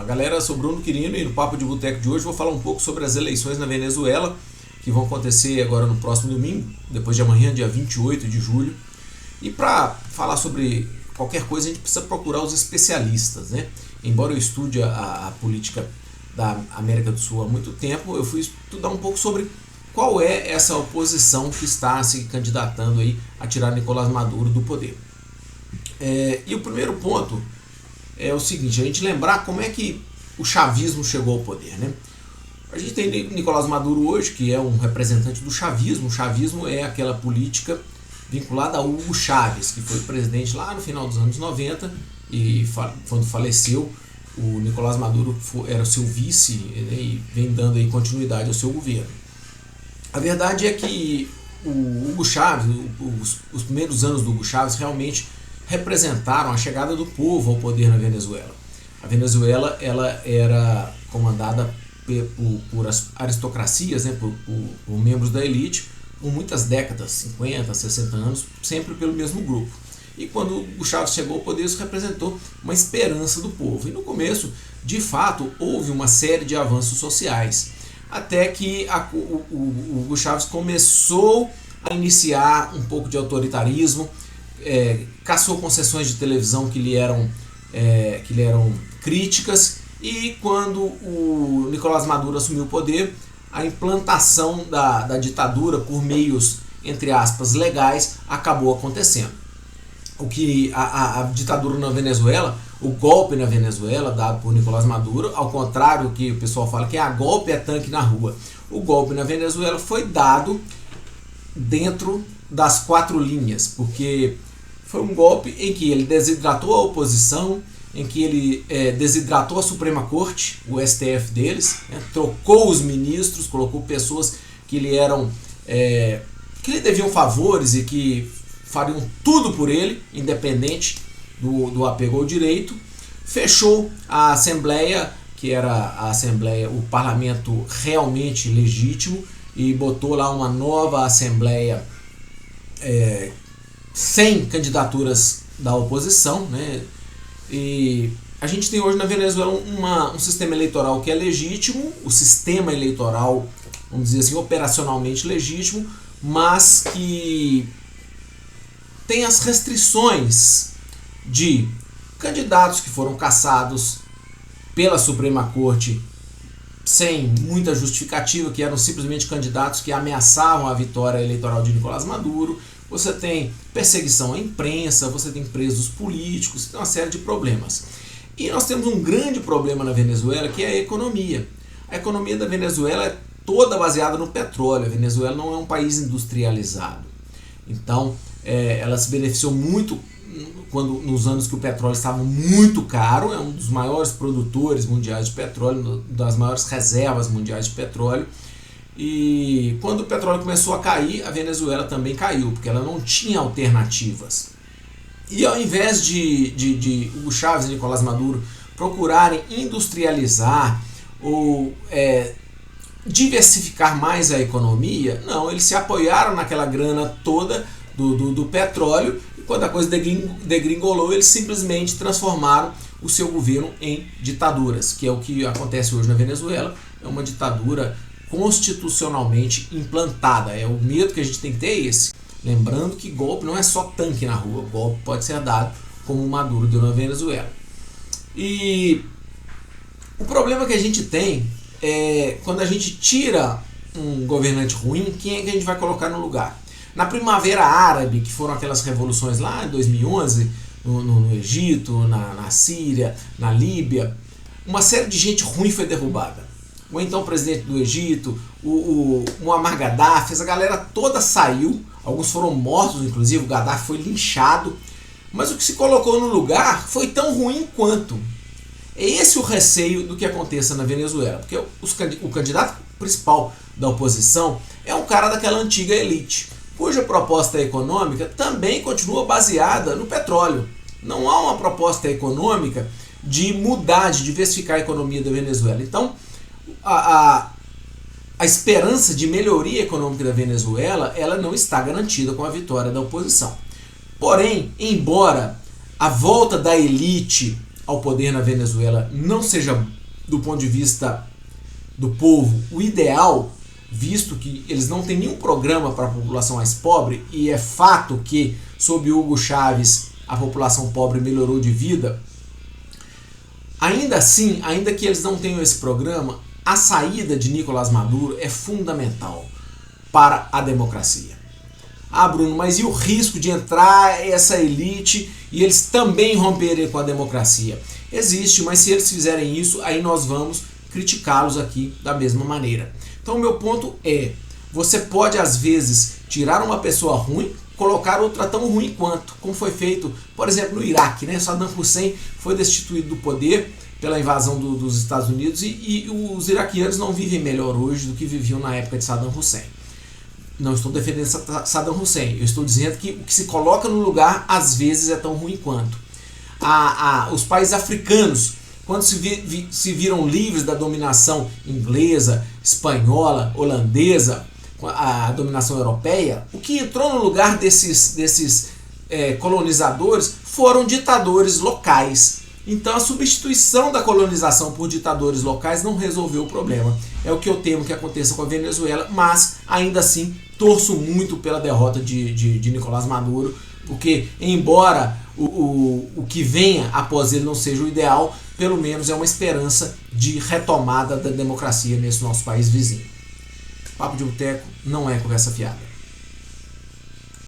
A galera, sou Bruno Quirino e no Papo de Boteco de hoje vou falar um pouco sobre as eleições na Venezuela, que vão acontecer agora no próximo domingo, depois de amanhã, dia 28 de julho. E para falar sobre qualquer coisa, a gente precisa procurar os especialistas, né? Embora eu estude a política da América do Sul há muito tempo, eu fui estudar um pouco sobre qual é essa oposição que está se candidatando aí a tirar Nicolás Maduro do poder. E o primeiro ponto é o seguinte, a gente lembrar como é que o chavismo chegou ao poder, né? A gente tem Nicolás Maduro hoje, que é um representante do chavismo. O chavismo é aquela política vinculada a Hugo Chávez, que foi presidente lá no final dos anos 90 e quando faleceu, o Nicolás Maduro era o seu vice, né, e vem dando aí continuidade ao seu governo. A verdade é que o Hugo Chávez, os primeiros anos do Hugo Chávez realmente representaram a chegada do povo ao poder na Venezuela. A Venezuela ela era comandada por aristocracias, né, por membros da elite, por muitas décadas, 50, 60 anos, sempre pelo mesmo grupo. E quando o Chávez chegou ao poder, isso representou uma esperança do povo. E no começo, de fato, houve uma série de avanços sociais, até que o Hugo Chávez começou a iniciar um pouco de autoritarismo, caçou concessões de televisão que lhe eram críticas, e quando o Nicolás Maduro assumiu o poder, a implantação da ditadura por meios, entre aspas, legais, acabou acontecendo. O que a ditadura na Venezuela, o golpe na Venezuela dado por Nicolás Maduro, ao contrário do que o pessoal fala que golpe é tanque na rua, o golpe na Venezuela foi dado dentro das 4 linhas, porque foi um golpe em que ele desidratou a oposição, em que ele desidratou a Suprema Corte, o STF deles, né, trocou os ministros, colocou pessoas que lhe deviam favores e que fariam tudo por ele, independente do apego ao direito, fechou a Assembleia, que era a Assembleia, o parlamento realmente legítimo, e botou lá uma nova Assembleia sem candidaturas da oposição, né? E a gente tem hoje na Venezuela um sistema eleitoral que é legítimo, o sistema eleitoral, vamos dizer assim, operacionalmente legítimo, mas que tem as restrições de candidatos que foram cassados pela Suprema Corte sem muita justificativa, que eram simplesmente candidatos que ameaçavam a vitória eleitoral de Nicolás Maduro. Você tem perseguição à imprensa, você tem presos políticos, tem uma série de problemas. E nós temos um grande problema na Venezuela, que é a economia. A economia da Venezuela é toda baseada no petróleo. A Venezuela não é um país industrializado. Então, ela se beneficiou muito nos anos que o petróleo estava muito caro, é um dos maiores produtores mundiais de petróleo, das maiores reservas mundiais de petróleo. E quando o petróleo começou a cair, a Venezuela também caiu, porque ela não tinha alternativas. E ao invés de Hugo Chávez e Nicolás Maduro procurarem industrializar ou diversificar mais a economia, não, eles se apoiaram naquela grana toda do petróleo, e quando a coisa degringolou, eles simplesmente transformaram o seu governo em ditaduras, que é o que acontece hoje na Venezuela. É uma ditadura constitucionalmente implantada. O medo que a gente tem que ter é esse. Lembrando que golpe não é só tanque na rua, golpe pode ser dado como o Maduro deu na Venezuela. E o problema que a gente tem é quando a gente tira um governante ruim, quem é que a gente vai colocar no lugar? Na Primavera Árabe, que foram aquelas revoluções lá em 2011, no Egito, na Síria, na Líbia, uma série de gente ruim foi derrubada. O então presidente do Egito, o Muammar Gaddafi, essa galera toda saiu, alguns foram mortos, inclusive o Gaddafi foi linchado, mas o que se colocou no lugar foi tão ruim quanto. É esse o receio do que aconteça na Venezuela, porque o candidato principal da oposição é um cara daquela antiga elite, cuja proposta econômica também continua baseada no petróleo. Não há uma proposta econômica de mudar, de diversificar a economia da Venezuela. Então, a esperança de melhoria econômica da Venezuela, ela não está garantida com a vitória da oposição. Porém, embora a volta da elite ao poder na Venezuela não seja, do ponto de vista do povo, o ideal, visto que eles não têm nenhum programa para a população mais pobre, e é fato que, sob Hugo Chávez, a população pobre melhorou de vida, ainda assim, ainda que eles não tenham esse programa, a saída de Nicolás Maduro é fundamental para a democracia. Ah, Bruno, mas e o risco de entrar essa elite e eles também romperem com a democracia? Existe, mas se eles fizerem isso, aí nós vamos criticá-los aqui da mesma maneira. Então o meu ponto é, você pode às vezes tirar uma pessoa ruim, colocar outra tão ruim quanto, como foi feito, por exemplo, no Iraque, né? Saddam Hussein foi destituído do poder pela invasão dos Estados Unidos e os iraquianos não vivem melhor hoje do que viviam na época de Saddam Hussein. Não estou defendendo Saddam Hussein, eu estou dizendo que o que se coloca no lugar às vezes é tão ruim quanto. Os países africanos, quando se viram livres da dominação inglesa, espanhola, holandesa, a dominação europeia, o que entrou no lugar desses colonizadores foram ditadores locais. Então a substituição da colonização por ditadores locais não resolveu o problema. É o que eu temo que aconteça com a Venezuela, mas ainda assim torço muito pela derrota de Nicolás Maduro, porque embora o que venha após ele não seja o ideal, pelo menos é uma esperança de retomada da democracia nesse nosso país vizinho. Papo de Boteco não é conversa fiada.